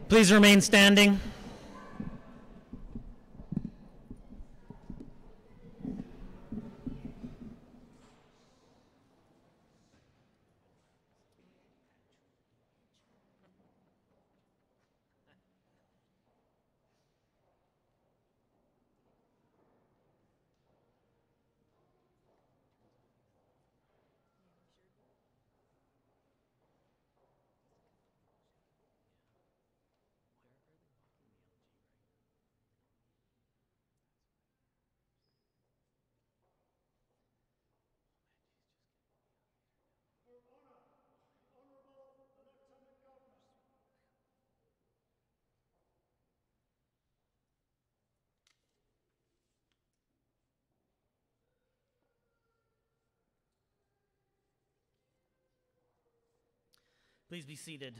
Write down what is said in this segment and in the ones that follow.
Please remain standing. Please be seated.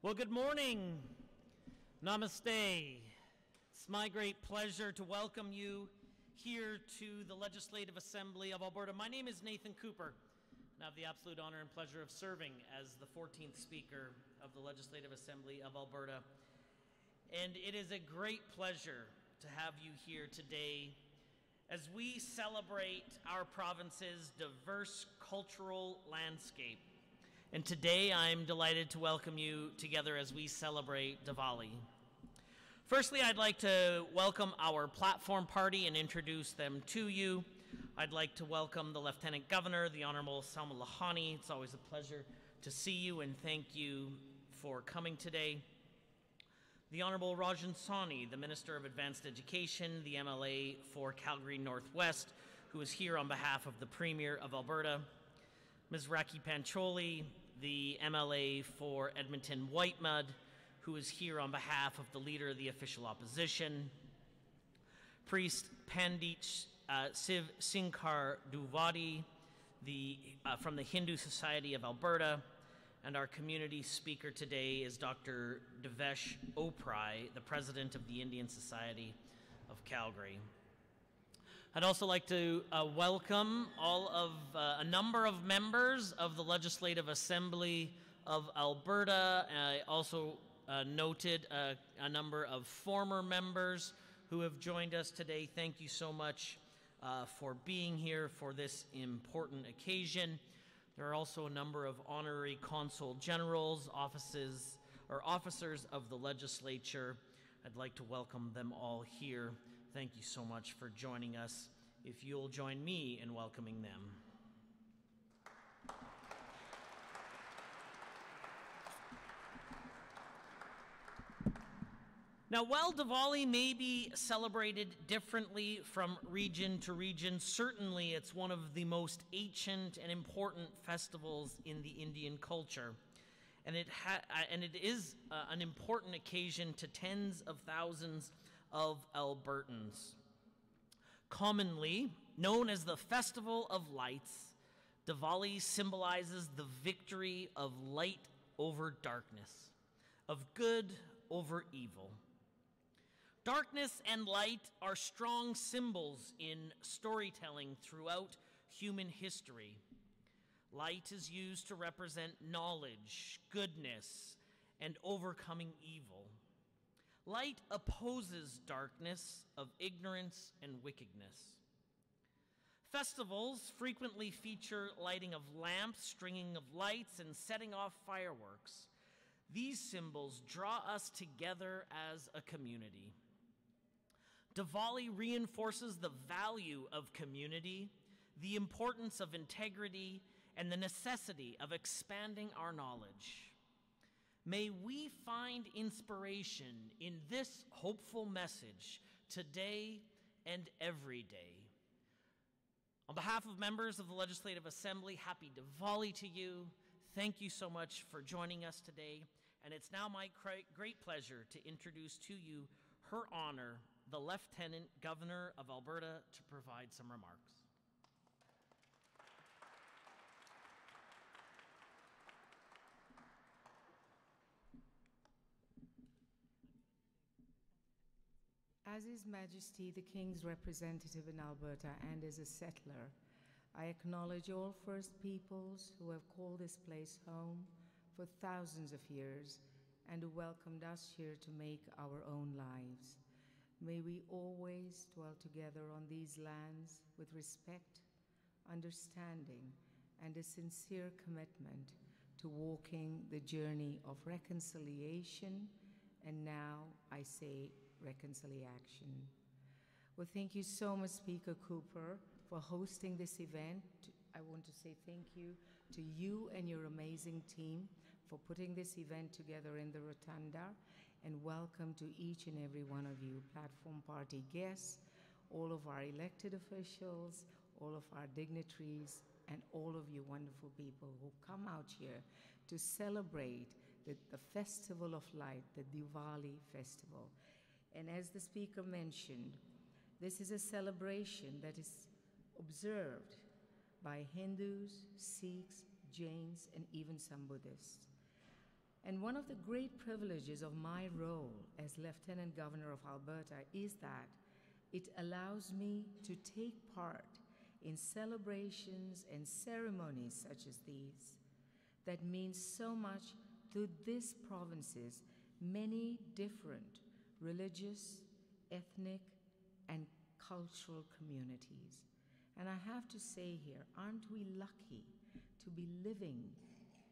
Well, good morning. Namaste. It's my great pleasure to welcome you here to the Legislative Assembly of Alberta. My name is Nathan Cooper, and I have the absolute honor and pleasure of serving as the 14th Speaker of the Legislative Assembly of Alberta. And it is a great pleasure to have you here today as we celebrate our province's diverse cultural landscape. And today I'm delighted to welcome you together as we celebrate Diwali. Firstly, I'd like to welcome our platform party and introduce them to you. I'd like to welcome the Lieutenant Governor, the Honorable Salma Lahani. It's always a pleasure to see you and thank you for coming today. The Honorable Rajan Sawhney, the Minister of Advanced Education, the MLA for Calgary Northwest, who is here on behalf of the Premier of Alberta. Ms. Raki Pancholi, the MLA for Edmonton Whitemud, who is here on behalf of the Leader of the Official Opposition. Priest Pandit Siv Sinkar Duvadi, from the Hindu Society of Alberta, and our community speaker today is Dr. Devesh Oprai, the President of the Indian Society of Calgary. I'd also like to welcome a number of members of the Legislative Assembly of Alberta. I also noted a number of former members who have joined us today. Thank you so much for being here for this important occasion. There are also a number of honorary consul generals, officers of the legislature. I'd like to welcome them all here. Thank you so much for joining us. If you'll join me in welcoming them. Now, while Diwali may be celebrated differently from region to region, certainly it's one of the most ancient and important festivals in the Indian culture. And it is an important occasion to tens of thousands of Albertans. Commonly known as the Festival of Lights, Diwali symbolizes the victory of light over darkness, of good over evil. Darkness and light are strong symbols in storytelling throughout human history. Light is used to represent knowledge, goodness, and overcoming evil. Light opposes darkness of ignorance and wickedness. Festivals frequently feature lighting of lamps, stringing of lights, and setting off fireworks. These symbols draw us together as a community. Diwali reinforces the value of community, the importance of integrity, and the necessity of expanding our knowledge. May we find inspiration in this hopeful message today and every day. On behalf of members of the Legislative Assembly, happy Diwali to you. Thank you so much for joining us today. And it's now my great pleasure to introduce to you Her Honor, the Lieutenant Governor of Alberta, to provide some remarks. As His Majesty the King's representative in Alberta and as a settler, I acknowledge all First Peoples who have called this place home for thousands of years and who welcomed us here to make our own lives. May we always dwell together on these lands with respect, understanding, and a sincere commitment to walking the journey of reconciliation, and now I say reconciliation. Well, thank you so much, Speaker Cooper, for hosting this event. I want to say thank you to you and your amazing team for putting this event together in the Rotunda, and welcome to each and every one of you, platform party guests, all of our elected officials, all of our dignitaries, and all of you wonderful people who come out here to celebrate the Festival of Light, the Diwali festival. And as the speaker mentioned, this is a celebration that is observed by Hindus, Sikhs, Jains, and even some Buddhists. And one of the great privileges of my role as Lieutenant Governor of Alberta is that it allows me to take part in celebrations and ceremonies such as these that mean so much to this province's many different religious, ethnic, and cultural communities. And I have to say here, aren't we lucky to be living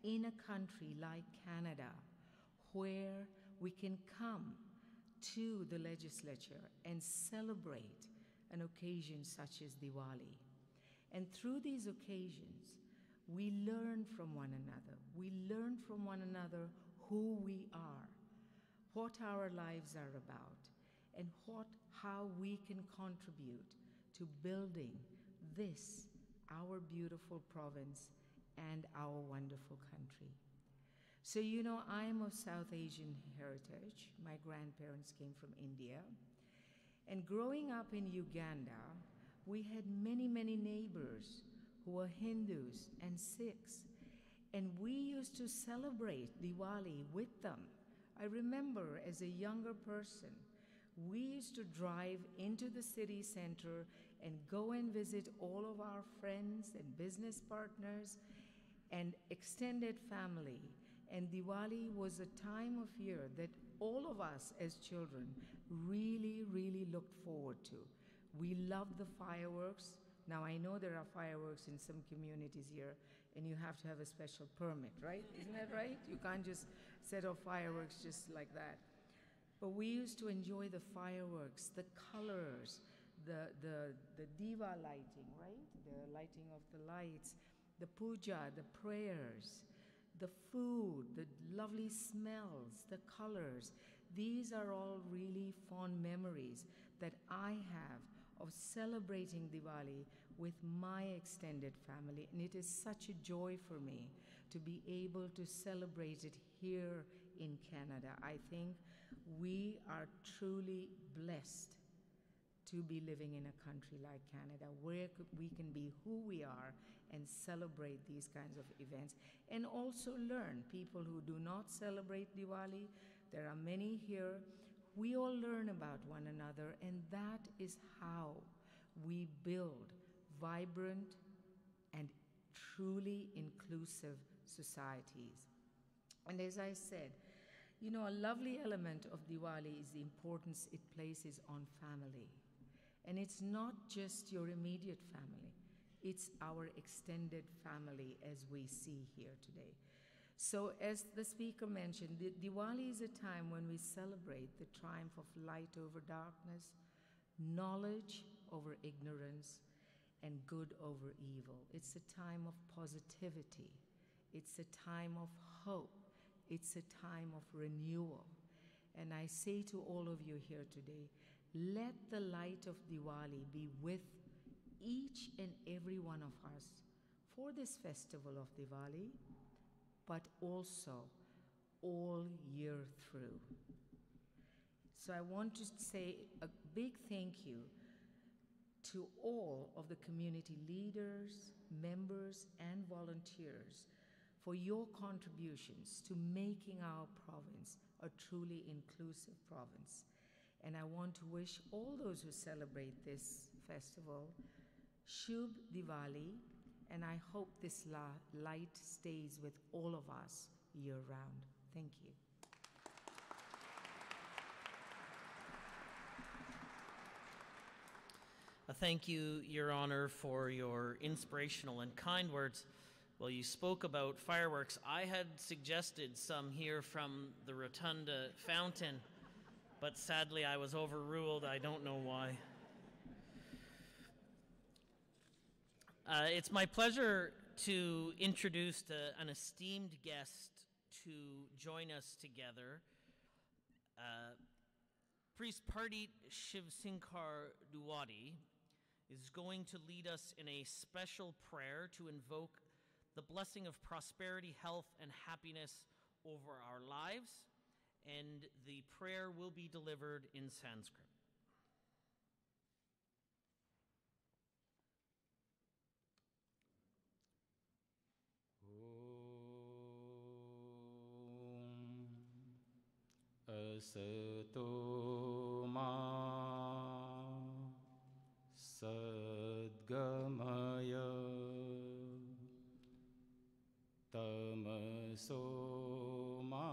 in a country like Canada where we can come to the legislature and celebrate an occasion such as Diwali. And through these occasions, we learn from one another. We learn from one another who we are, what our lives are about, and how we can contribute to building this, our beautiful province and our wonderful country. So, you know, I am of South Asian heritage. My grandparents came from India. And growing up in Uganda, we had many, many neighbors who were Hindus and Sikhs. And we used to celebrate Diwali with them. I remember as a younger person, we used to drive into the city center and go and visit all of our friends and business partners and extended family. And Diwali was a time of year that all of us as children really, really looked forward to. We loved the fireworks. Now, I know there are fireworks in some communities here, and you have to have a special permit, right? Isn't that right? You can't just set off fireworks just like that. But we used to enjoy the fireworks, the colors, the diva lighting, right? The lighting of the lights, the puja, the prayers, the food, the lovely smells, the colors. These are all really fond memories that I have of celebrating Diwali with my extended family. And it is such a joy for me to be able to celebrate it here in Canada. I think we are truly blessed to be living in a country like Canada where we can be who we are and celebrate these kinds of events, and also learn. People who do not celebrate Diwali, there are many here. We all learn about one another, and that is how we build vibrant and truly inclusive societies. And as I said, you know, a lovely element of Diwali is the importance it places on family. And it's not just your immediate family, it's our extended family as we see here today. So as the speaker mentioned, Diwali is a time when we celebrate the triumph of light over darkness, knowledge over ignorance, and good over evil. It's a time of positivity. It's a time of hope. It's a time of renewal. And I say to all of you here today, let the light of Diwali be with each and every one of us for this festival of Diwali, but also all year through. So I want to say a big thank you to all of the community leaders, members, and volunteers for your contributions to making our province a truly inclusive province. And I want to wish all those who celebrate this festival Shubh Diwali, and I hope this light stays with all of us year round. Thank you. Thank you, Your Honor, for your inspirational and kind words. Well, you spoke about fireworks. I had suggested some here from the Rotunda fountain, but sadly I was overruled. I don't know why. It's my pleasure to introduce an esteemed guest to join us together. Priest Pardit Shivsankar Diwali is going to lead us in a special prayer to invoke the blessing of prosperity, health, and happiness over our lives, and the prayer will be delivered in Sanskrit. Asato ma sadgamaya tamaso ma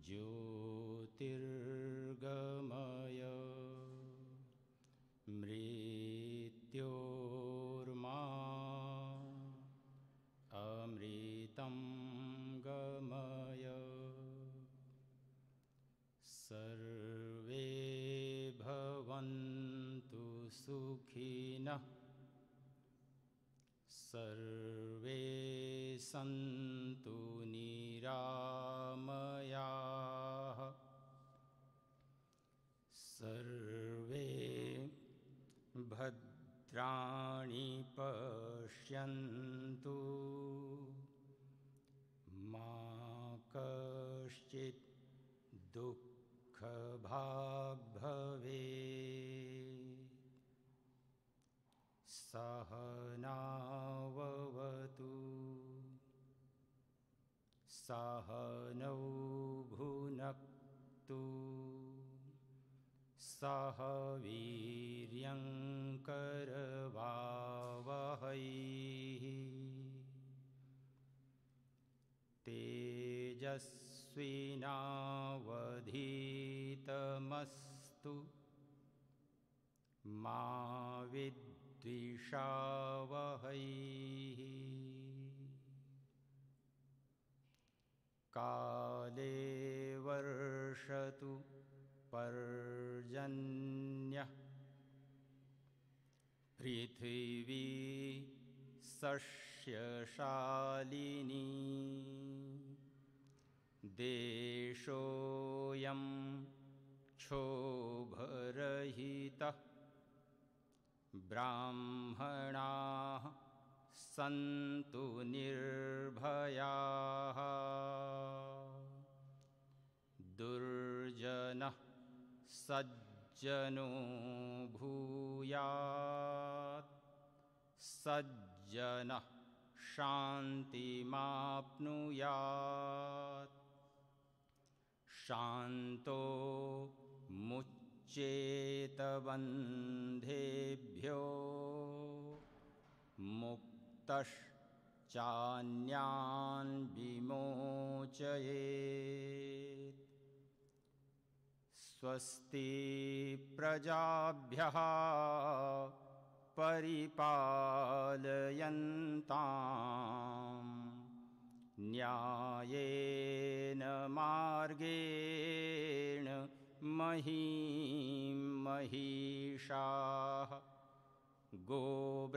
jyotirgamaya mrityorma amritam gamaya sarve bhavantu sukhinah sarve santu niramayah sarve bhadrani pashyantu ma kaschit dukkha bhag bhavet sahanavavatu sahanau bhunaktu saha viryam karavavahai tejasvinavadhitamastu ma vidvishavahai kale varshatu parjanyah prithvi sasyashalini deshoyam क्षोभरहितः ब्राह्मणाः सन्तु निर्भयाः दुर्जनः सज्जनो भूयात् सज्जनः शान्तिमाप्नुयात् शान्तो मुच्चेतबन्धेभ्यो मुक्तश्चान्यान् विमोचयेत् स्वस्ति प्रजाभ्यः परिपालयन्ताम् न्यायेन मार्गेण महीं महिषाः गोब्राह्मणेभ्यो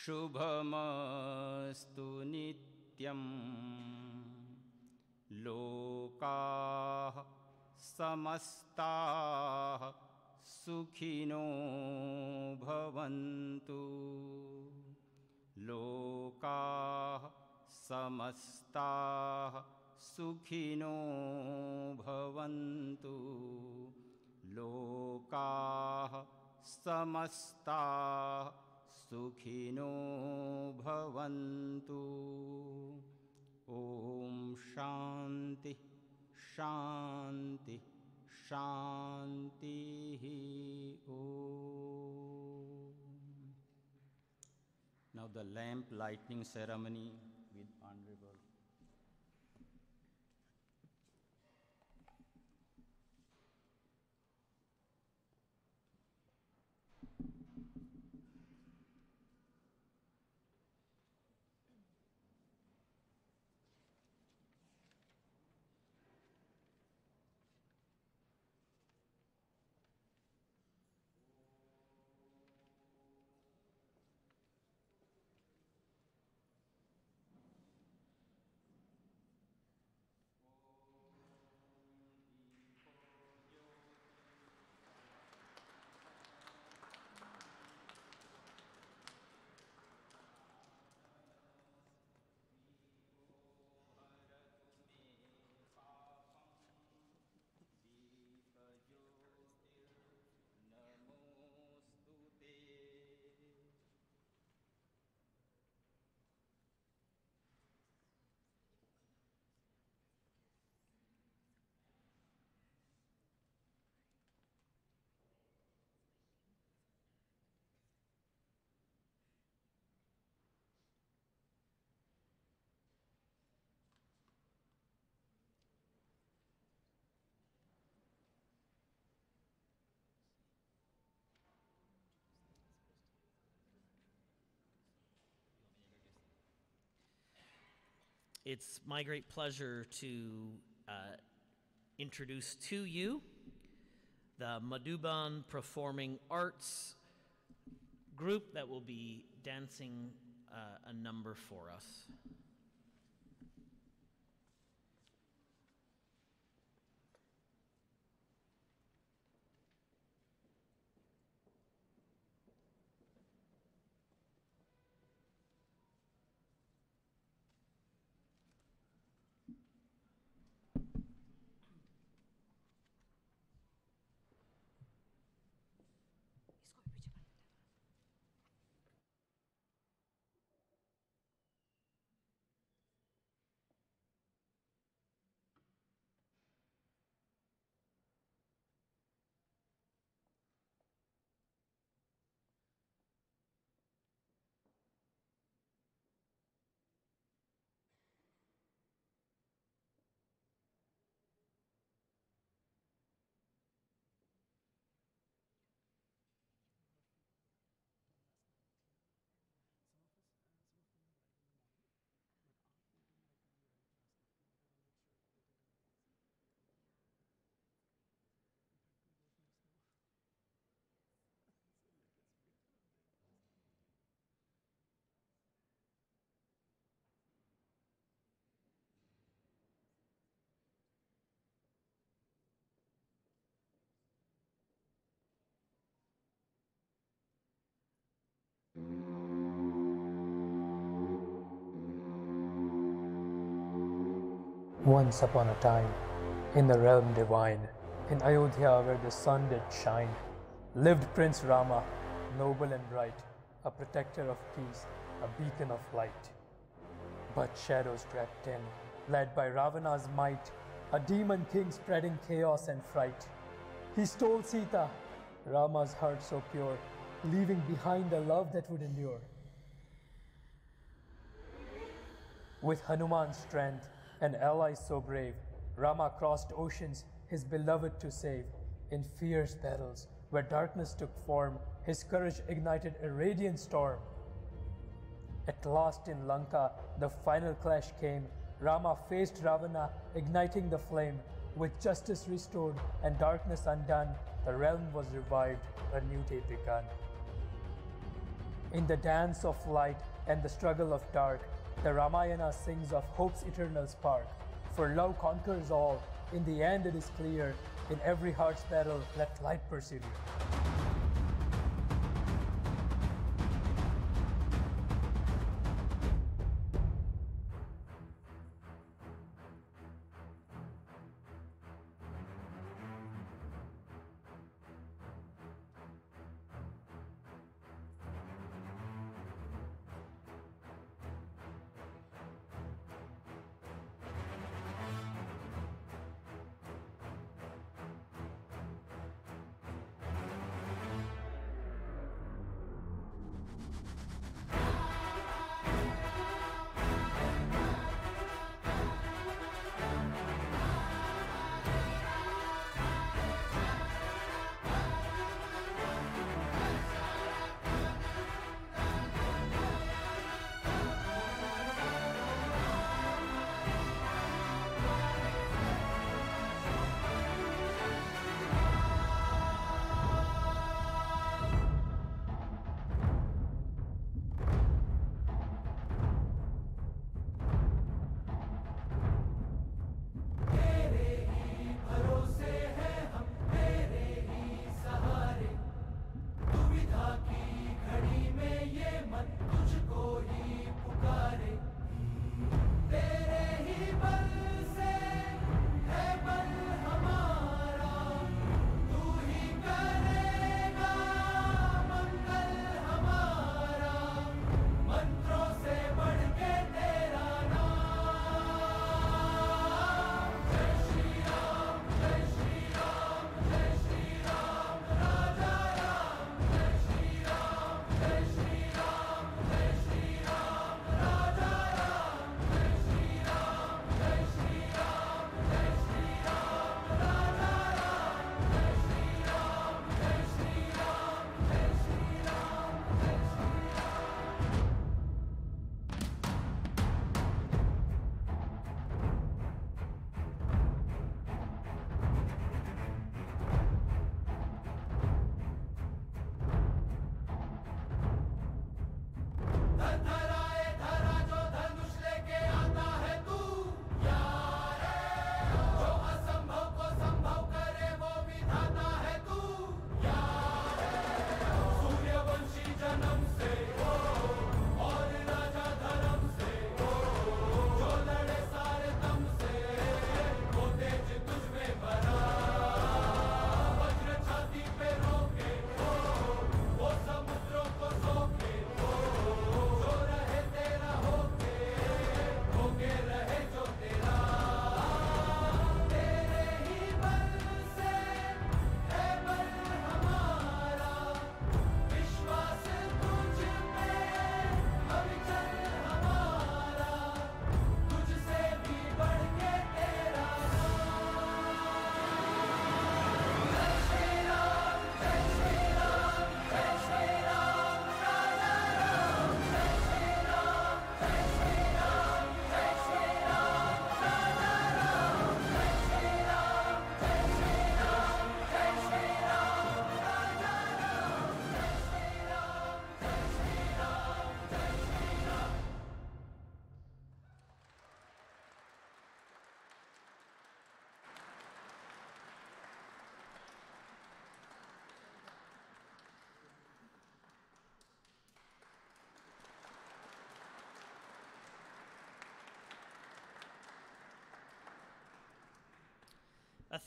शुभमस्तु नित्यम् लोकाः समस्ताः सुखिनो भवन्तु लोकाः समस्ताः सुखिनो भवन्तु लोकाः समस्ताः सुखिनो भवन्तु Shanti, Shanti. Om. Now the lamp lighting ceremony with Honorable. It's my great pleasure to introduce to you the Madhuban Performing Arts group that will be dancing a number for us. Once upon a time, in the realm divine, in Ayodhya where the sun did shine, lived Prince Rama, noble and bright, a protector of peace, a beacon of light. But shadows crept in, led by Ravana's might, a demon king spreading chaos and fright. He stole Sita, Rama's heart so pure, leaving behind a love that would endure. With Hanuman's strength and allies so brave, Rama crossed oceans, his beloved to save. In fierce battles, where darkness took form, his courage ignited a radiant storm. At last in Lanka, the final clash came. Rama faced Ravana, igniting the flame. With justice restored and darkness undone, the realm was revived, a new day begun. In the dance of light and the struggle of dark, the Ramayana sings of hope's eternal spark. For love conquers all, in the end it is clear, in every heart's battle, let light persevere.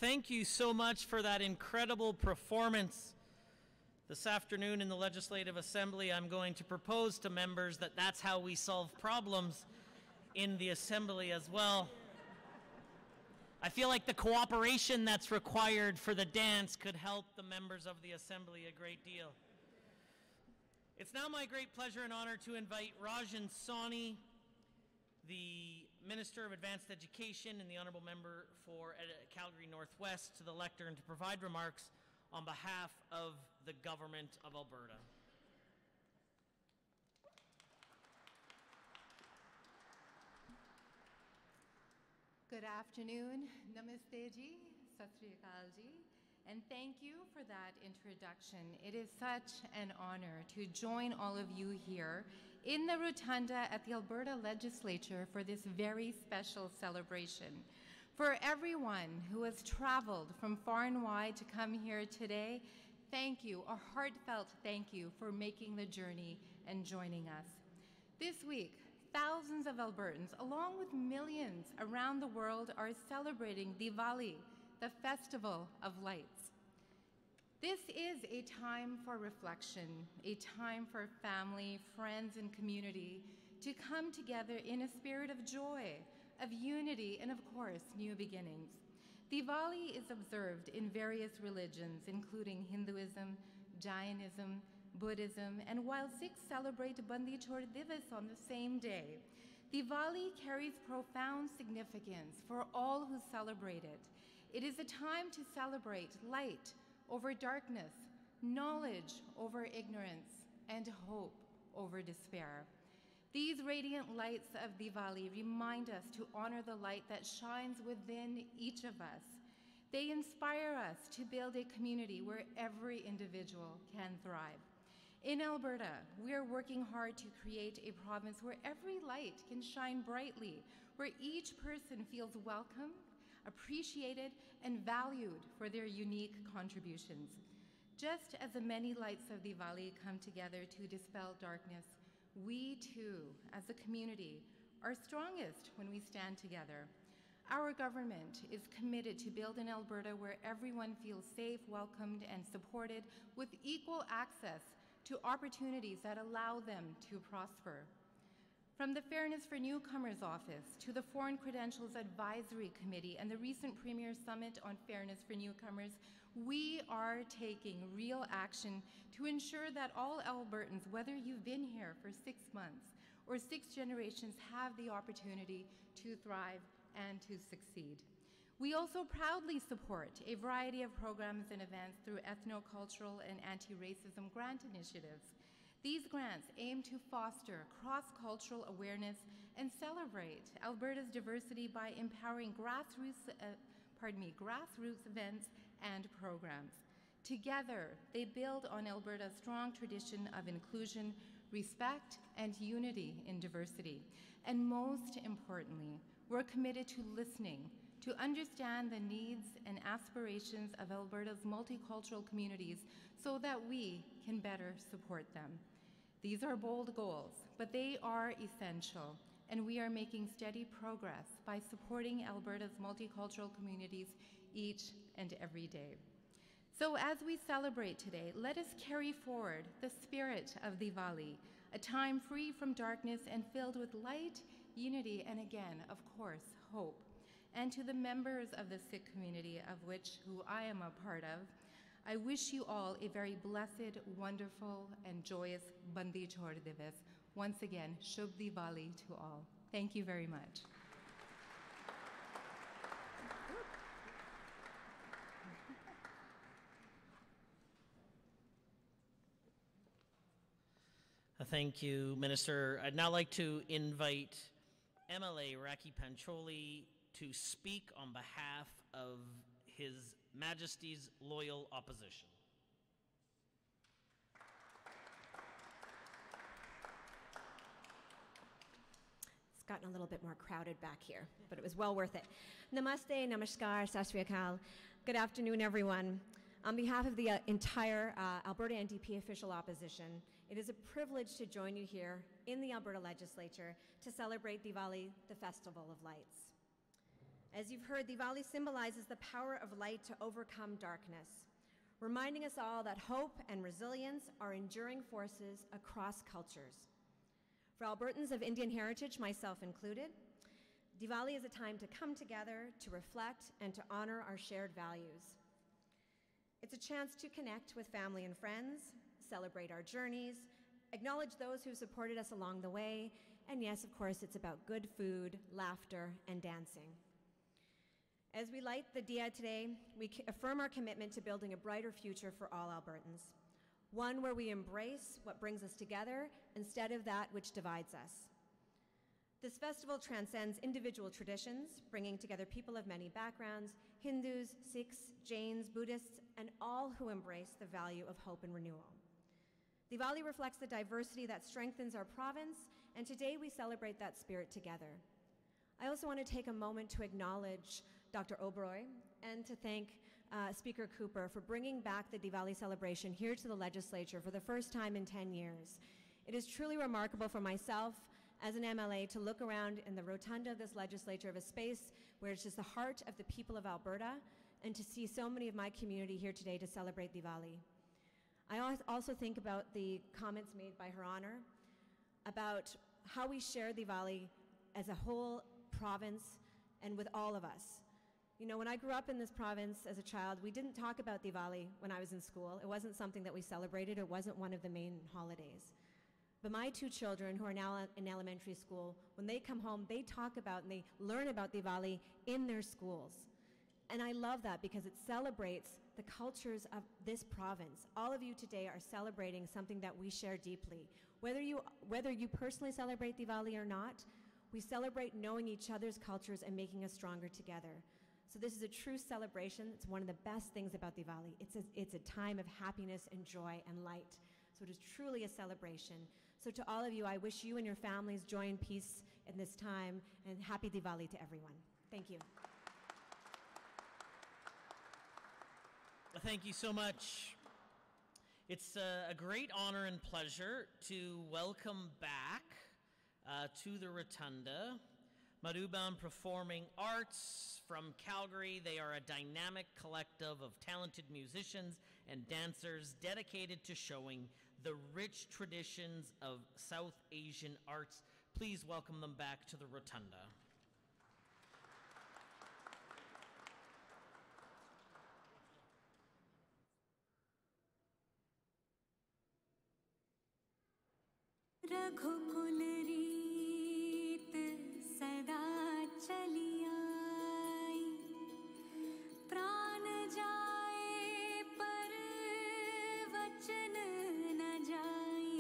thank you so much for that incredible performance. This afternoon in the Legislative Assembly, I'm going to propose to members that that's how we solve problems in the Assembly as well. I feel like the cooperation that's required for the dance could help the members of the Assembly a great deal. It's now my great pleasure and honor to invite Rajan Sawhney, the Minister of Advanced Education and the Honourable Member for Calgary Northwest, to the lectern to provide remarks on behalf of the Government of Alberta. Good afternoon, Namaste ji, Sat Sri Akal ji, and thank you for that introduction. It is such an honor to join all of you here in the rotunda at the Alberta Legislature for this very special celebration. For everyone who has traveled from far and wide to come here today, thank you, a heartfelt thank you for making the journey and joining us. This week, thousands of Albertans, along with millions around the world, are celebrating Diwali, the Festival of Lights. This is a time for reflection, a time for family, friends, and community to come together in a spirit of joy, of unity, and of course, new beginnings. Diwali is observed in various religions, including Hinduism, Jainism, Buddhism, and while Sikhs celebrate Bandi Chhor Divas on the same day, Diwali carries profound significance for all who celebrate it. It is a time to celebrate light over darkness, knowledge over ignorance, and hope over despair. These radiant lights of Diwali remind us to honor the light that shines within each of us. They inspire us to build a community where every individual can thrive. In Alberta, we are working hard to create a province where every light can shine brightly, where each person feels welcome, appreciated, and valued for their unique contributions. Just as the many lights of Diwali come together to dispel darkness, we too, as a community, are strongest when we stand together. Our government is committed to build an Alberta where everyone feels safe, welcomed, and supported with equal access to opportunities that allow them to prosper. From the Fairness for Newcomers Office to the Foreign Credentials Advisory Committee and the recent Premier Summit on Fairness for Newcomers, we are taking real action to ensure that all Albertans, whether you've been here for 6 months or 6 generations, have the opportunity to thrive and to succeed. We also proudly support a variety of programs and events through ethnocultural and anti-racism grant initiatives. These grants aim to foster cross-cultural awareness and celebrate Alberta's diversity by empowering grassroots events and programs. Together, they build on Alberta's strong tradition of inclusion, respect, and unity in diversity. And most importantly, we're committed to listening, to understand the needs and aspirations of Alberta's multicultural communities so that we can better support them. These are bold goals, but they are essential, and we are making steady progress by supporting Alberta's multicultural communities each and every day. So as we celebrate today, let us carry forward the spirit of Diwali, a time free from darkness and filled with light, unity, and again, of course, hope. And to the members of the Sikh community, who I am a part of, I wish you all a very blessed, wonderful, and joyous Bandi Chhor Divas. Once again, Shubh Diwali to all. Thank you very much. Thank you, Minister. I'd now like to invite MLA Raki Pancholi to speak on behalf of His Majesty's loyal opposition. It's gotten a little bit more crowded back here, but it was well worth it. Namaste, namaskar, sat sri akal. Good afternoon, everyone. On behalf of the entire Alberta NDP official opposition, it is a privilege to join you here in the Alberta Legislature to celebrate Diwali, the Festival of Lights. As you've heard, Diwali symbolizes the power of light to overcome darkness, reminding us all that hope and resilience are enduring forces across cultures. For Albertans of Indian heritage, myself included, Diwali is a time to come together, to reflect, and to honor our shared values. It's a chance to connect with family and friends, celebrate our journeys, acknowledge those who supported us along the way, and yes, of course, it's about good food, laughter, and dancing. As we light the Diya today, we affirm our commitment to building a brighter future for all Albertans, one where we embrace what brings us together instead of that which divides us. This festival transcends individual traditions, bringing together people of many backgrounds, Hindus, Sikhs, Jains, Buddhists, and all who embrace the value of hope and renewal. Diwali reflects the diversity that strengthens our province, and today we celebrate that spirit together. I also want to take a moment to acknowledge Dr. Oberoi and to thank Speaker Cooper for bringing back the Diwali celebration here to the legislature for the first time in 10 years. It is truly remarkable for myself as an MLA to look around in the rotunda of this legislature, of a space where it's just the heart of the people of Alberta, and to see so many of my community here today to celebrate Diwali. I also think about the comments made by Her Honor about how we share Diwali as a whole province and with all of us. You know, when I grew up in this province as a child, we didn't talk about Diwali when I was in school. It wasn't something that we celebrated. It wasn't one of the main holidays. But my two children, who are now in elementary school, when they come home, they talk about and they learn about Diwali in their schools. And I love that because it celebrates the cultures of this province. All of you today are celebrating something that we share deeply. Whether you personally celebrate Diwali or not, we celebrate knowing each other's cultures and making us stronger together. So this is a true celebration. It's one of the best things about Diwali. It's a time of happiness and joy and light. So it is truly a celebration. So to all of you, I wish you and your families joy and peace in this time, and happy Diwali to everyone. Thank you. Well, thank you so much. It's a great honor and pleasure to welcome back to the Rotunda Madhuban Performing Arts from Calgary. They are a dynamic collective of talented musicians and dancers dedicated to showing the rich traditions of South Asian arts. Please welcome them back to the Rotunda. रघुकुल रीत सदा चली आई, प्राण जाए पर वचन न जाई।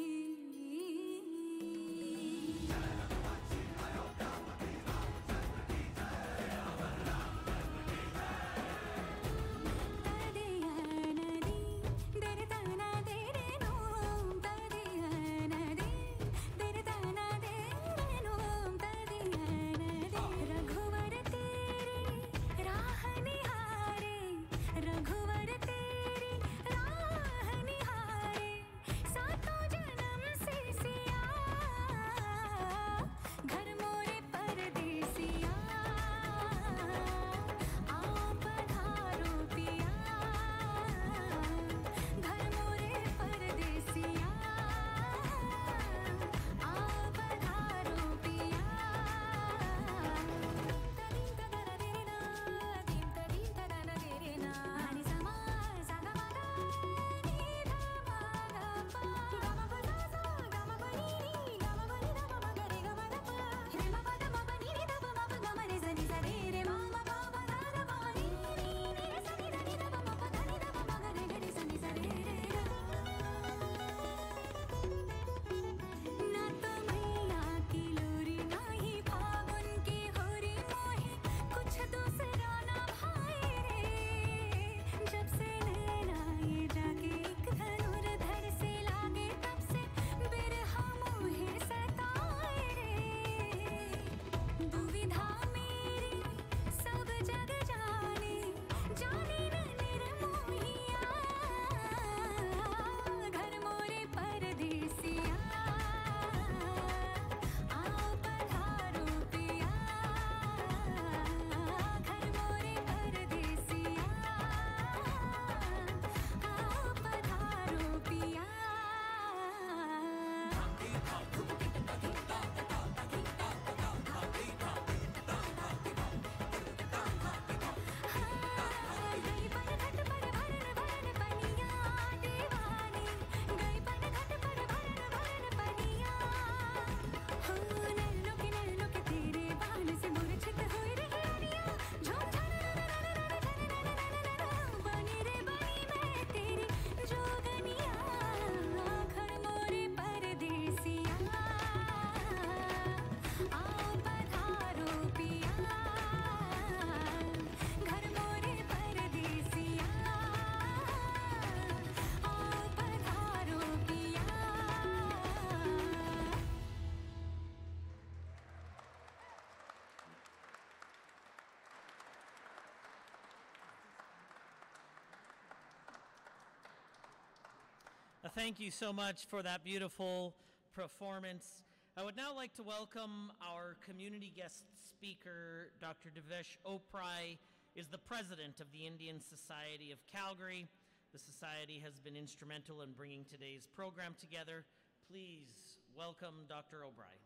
Thank you so much for that beautiful performance. I would now like to welcome our community guest speaker, Dr. Devesh Oprai is the president of the Indian Society of Calgary. The society has been instrumental in bringing today's program together. Please welcome Dr. Oprai.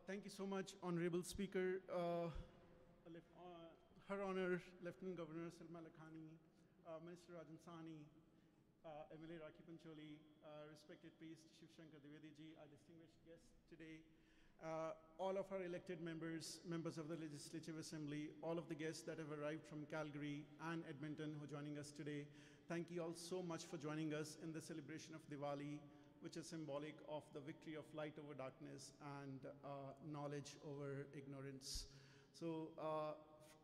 Thank you so much, Honorable Speaker. Her Honor, Lieutenant Governor Salma Lakhani, Minister Rajan Sani, MLA Rakhi Pancholi, respected priest Shiv Shankar Dwivedi ji, our distinguished guests today, all of our elected members, members of the Legislative Assembly, all of the guests that have arrived from Calgary and Edmonton who are joining us today. Thank you all so much for joining us in the celebration of Diwali, which is symbolic of the victory of light over darkness and knowledge over ignorance. So,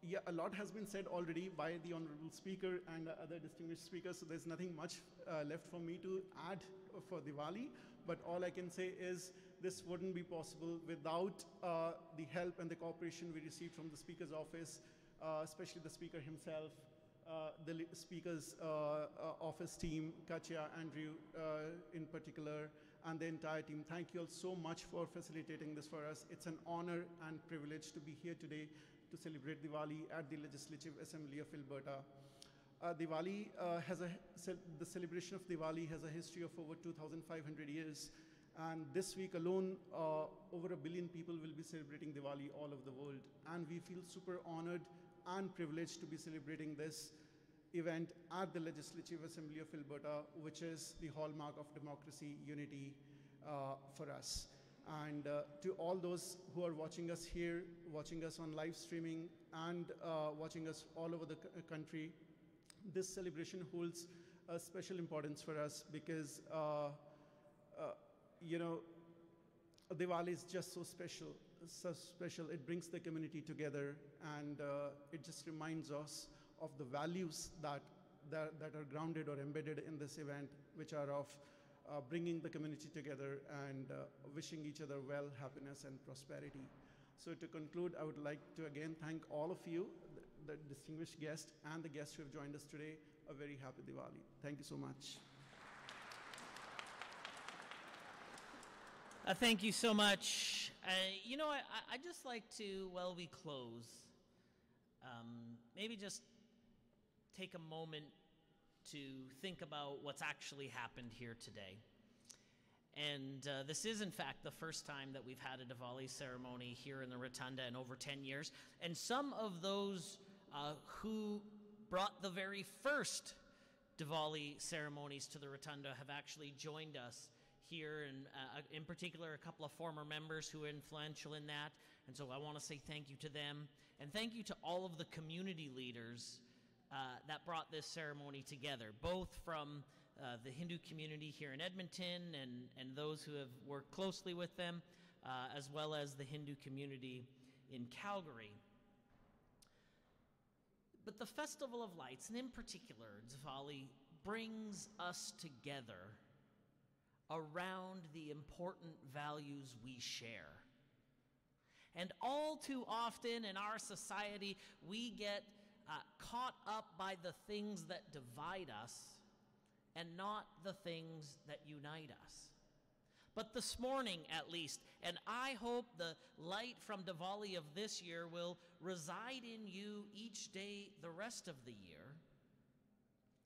yeah, a lot has been said already by the Honorable Speaker and other distinguished speakers, so there's nothing much left for me to add for Diwali, but all I can say is this wouldn't be possible without the help and the cooperation we received from the Speaker's office, especially the Speaker himself, the Speaker's office team, Katya, Andrew in particular, and the entire team. Thank you all so much for facilitating this for us. It's an honor and privilege to be here today to celebrate Diwali at the Legislative Assembly of Alberta. The celebration of Diwali has a history of over 2,500 years. And this week alone, over 1 billion people will be celebrating Diwali all over the world. And we feel super honored and privileged to be celebrating this event at the Legislative Assembly of Alberta, which is the hallmark of democracy, unity for us. And to all those who are watching us here, watching us on live streaming, and watching us all over the country, this celebration holds a special importance for us because, you know, Diwali is just so special, so special. It brings the community together, and it just reminds us of the values that are grounded or embedded in this event, which are of bringing the community together and wishing each other well, happiness, and prosperity. So to conclude, I would like to again thank all of you, the distinguished guests and the guests who have joined us today. A very happy Diwali. Thank you so much. Thank you so much. You know, I'd just like to, while we close, maybe just take a moment to think about what's actually happened here today. And this is, in fact, the first time that we've had a Diwali ceremony here in the Rotunda in over 10 years. And some of those who brought the very first Diwali ceremonies to the Rotunda have actually joined us here, and in particular, a couple of former members who were influential in that. And so I want to say thank you to them. And thank you to all of the community leaders that brought this ceremony together, both from the Hindu community here in Edmonton and those who have worked closely with them, as well as the Hindu community in Calgary. But the Festival of Lights, and in particular Diwali, brings us together around the important values we share. And all too often in our society, we get caught up by the things that divide us and not the things that unite us. But this morning, at least, and I hope the light from Diwali of this year will reside in you each day the rest of the year,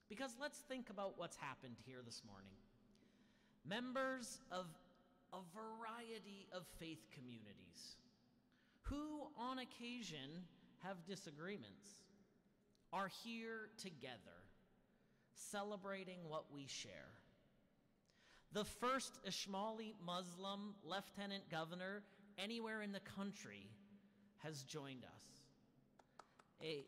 because let's think about what's happened here this morning. Members of a variety of faith communities who, on occasion, have disagreements, are here together, celebrating what we share. The first Ismaili Muslim lieutenant governor anywhere in the country has joined us. A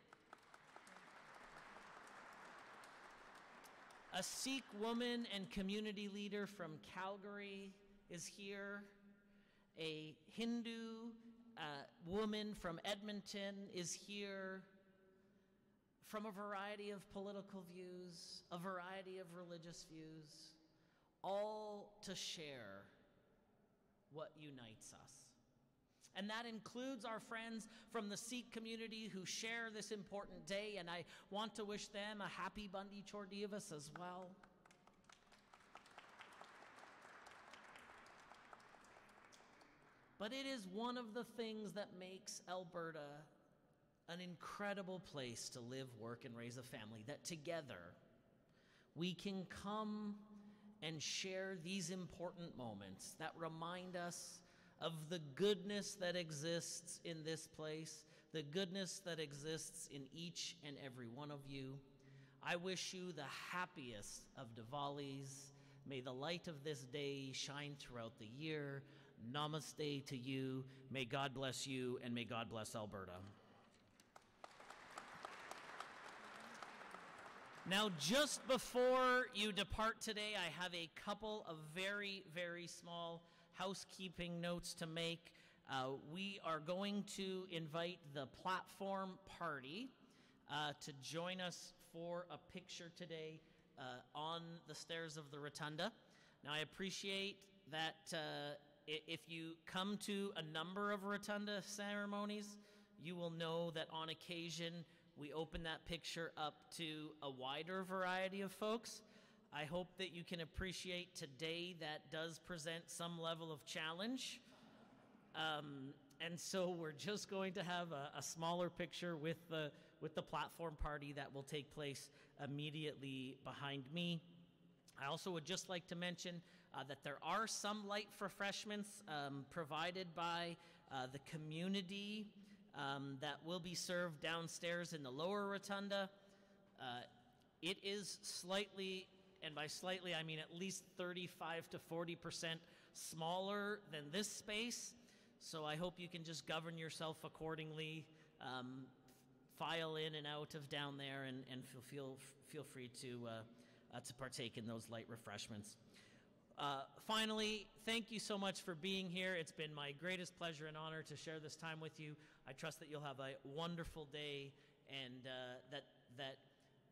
Sikh woman and community leader from Calgary is here. A Hindu woman from Edmonton is here. From a variety of political views, a variety of religious views, all to share what unites us. And that includes our friends from the Sikh community who share this important day, and I want to wish them a happy Bandi Chhor Divas as well. But it is one of the things that makes Alberta an incredible place to live, work, and raise a family, that together we can come and share these important moments that remind us of the goodness that exists in this place, the goodness that exists in each and every one of you. I wish you the happiest of Diwalis. May the light of this day shine throughout the year. Namaste to you. May God bless you, and may God bless Alberta. Now, just before you depart today, I have a couple of very, very small housekeeping notes to make. We are going to invite the platform party to join us for a picture today on the stairs of the rotunda. Now, I appreciate that if you come to a number of rotunda ceremonies, you will know that on occasion we open that picture up to a wider variety of folks. I hope that you can appreciate today that does present some level of challenge. And so we're just going to have a smaller picture with the platform party that will take place immediately behind me. I also would just like to mention that there are some light refreshments provided by the community that will be served downstairs in the lower rotunda. It is slightly, and by slightly I mean at least 35 to 40% smaller than this space, so I hope you can just govern yourself accordingly, file in and out of down there, and feel free to partake in those light refreshments. Finally, thank you so much for being here. It's been my greatest pleasure and honor to share this time with you. I trust that you'll have a wonderful day, and that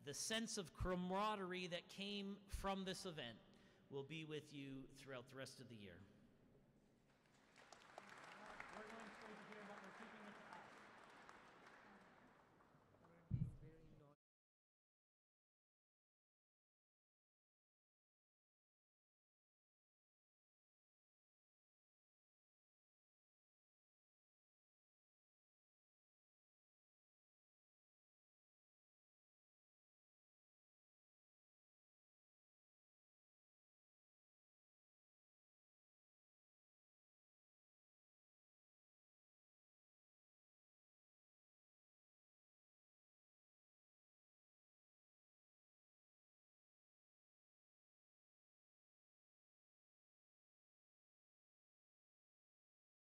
the sense of camaraderie that came from this event will be with you throughout the rest of the year.